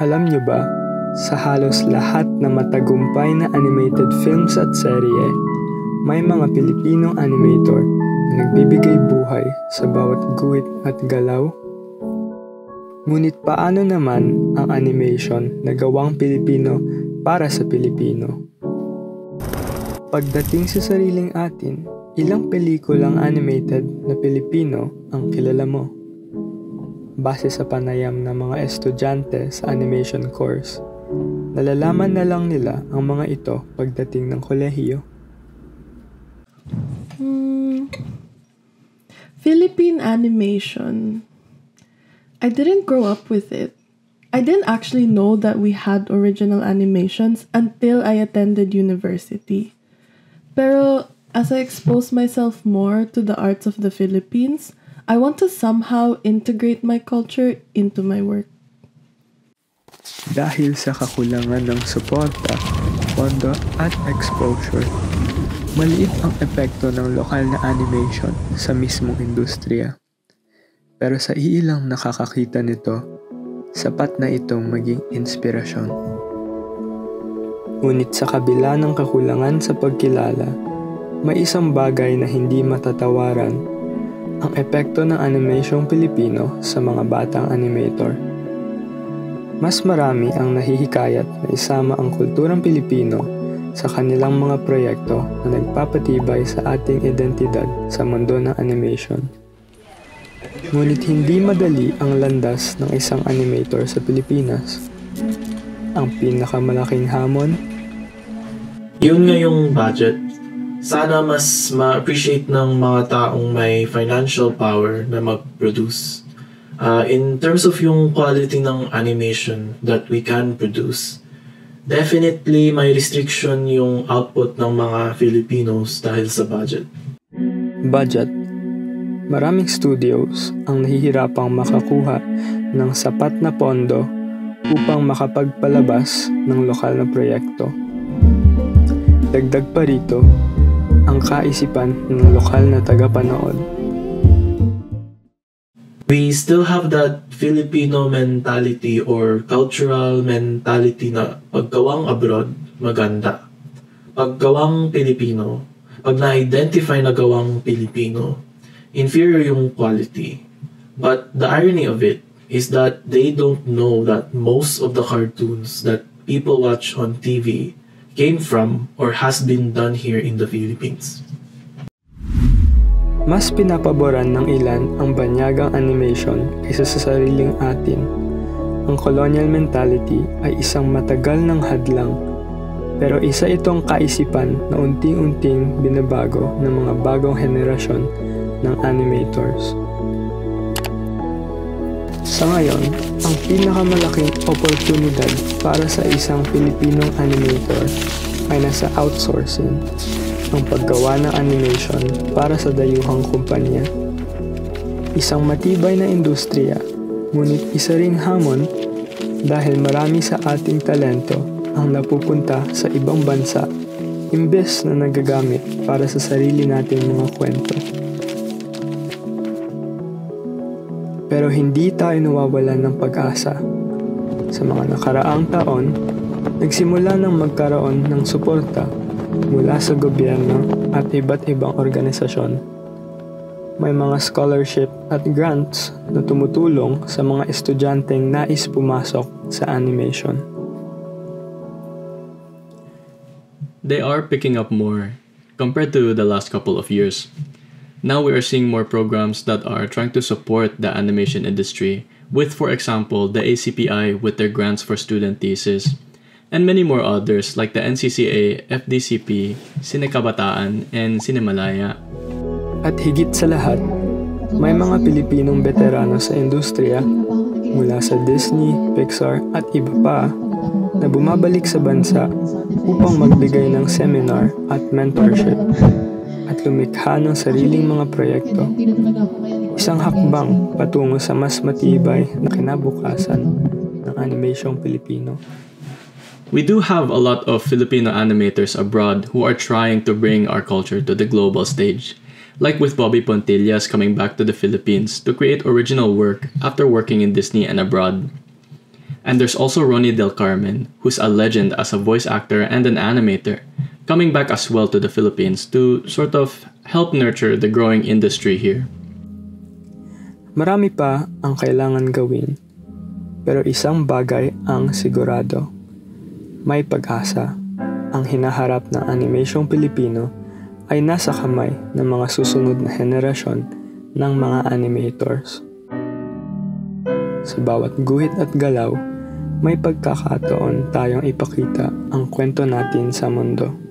Alam niyo ba, sa halos lahat na matagumpay na animated films at serye, may mga Pilipinong animator na nagbibigay buhay sa bawat guhit at galaw? Ngunit paano naman ang animation na gawang Pilipino para sa Pilipino? Pagdating sa sariling atin, ilang pelikulang animated na Pilipino ang kilala mo? Base sa panayam ng mga estudyante sa animation course, nalalaman na lang nila ang mga ito pagdating ng kolehiyo. Philippine animation. I didn't grow up with it. I didn't actually know that we had original animations until I attended university. Pero as I expose myself more to the arts of the Philippines, I want to somehow integrate my culture into my work. Dahil sa kakulangan ng suporta, pondo at exposure, maliit ang epekto ng lokal na animation sa mismong industriya. Pero sa iilang nakakakita nito, sapat na itong maging inspirasyon. Ngunit sa kabila ng kakulangan sa pagkilala, may isang bagay na hindi matatawaran: ang epekto ng animasyong Pilipino sa mga batang animator. Mas marami ang nahihikayat na isama ang kulturang Pilipino sa kanilang mga proyekto na nagpapatibay sa ating identidad sa mundo ng animation. Ngunit hindi madali ang landas ng isang animator sa Pilipinas. Ang pinakamalaking hamon? Yun nga yung budget. Sana mas ma-appreciate ng mga taong may financial power na mag-produce. In terms of yung quality ng animation that we can produce, definitely may restriction yung output ng mga Filipinos dahil sa budget. Budget. Maraming studios ang nahihirapang makakuha ng sapat na pondo upang makapagpalabas ng lokal na proyekto. Dagdag pa rito, ang kaisipan ng lokal na tagapanood. We still have that Filipino mentality or cultural mentality na paggawang abroad, maganda. Paggawang Pilipino, pag na-identify na gawang Pilipino, inferior yung quality. But the irony of it is that they don't know that most of the cartoons that people watch on TV came from or has been done here in the Philippines. Mas pinapaboran ng ilan ang banyagang animation kaysa sa sariling atin. Ang colonial mentality ay isang matagal ng hadlang, pero isa itong kaisipan na unti-unting binabago ng mga bagong henerasyon ng animators. Sa ngayon, ang pinakamalaking oportunidad para sa isang Pilipinong animator ay nasa outsourcing, ang paggawa ng animation para sa dayuhang kumpanya. Isang matibay na industriya, ngunit isa ring hamon dahil marami sa ating talento ang napupunta sa ibang bansa imbes na nagagamit para sa sarili nating mga kwento. Pero hindi tayo nawawalan ng pag-asa. Sa mga nakaraang taon, nagsimula ng magkaroon ng suporta mula sa gobyerno at iba't ibang organisasyon. May mga scholarship at grants na tumutulong sa mga estudyanteng nais pumasok sa animation. They are picking up more compared to the last couple of years. Now we are seeing more programs that are trying to support the animation industry with, for example, the ACPI with their grants for student thesis, and many more others like the NCCA, FDCP, Cinekabataan, and Cinemalaya. At higit sa lahat, may mga Pilipinong veterano sa industriya mula sa Disney, Pixar at iba pa na bumabalik sa bansa upang magbigay ng seminar at mentorship at lumikha ng sariling mga proyekto. Isang hakbang patungo sa mas matibay na kinabukasan ng animasyong Pilipino. We do have a lot of Filipino animators abroad who are trying to bring our culture to the global stage, like with Bobby Pontillas coming back to the Philippines to create original work after working in Disney and abroad. And there's also Ronnie Del Carmen, who's a legend as a voice actor and an animator, coming back as well to the Philippines to sort of help nurture the growing industry here. Marami pa ang kailangan gawin, pero isang bagay ang sigurado. May pag-asa. Ang hinaharap ng animasyong Pilipino ay nasa kamay ng mga susunod na henerasyon ng mga animators. Sa bawat guhit at galaw, may pagkakataon tayong ipakita ang kwento natin sa mundo.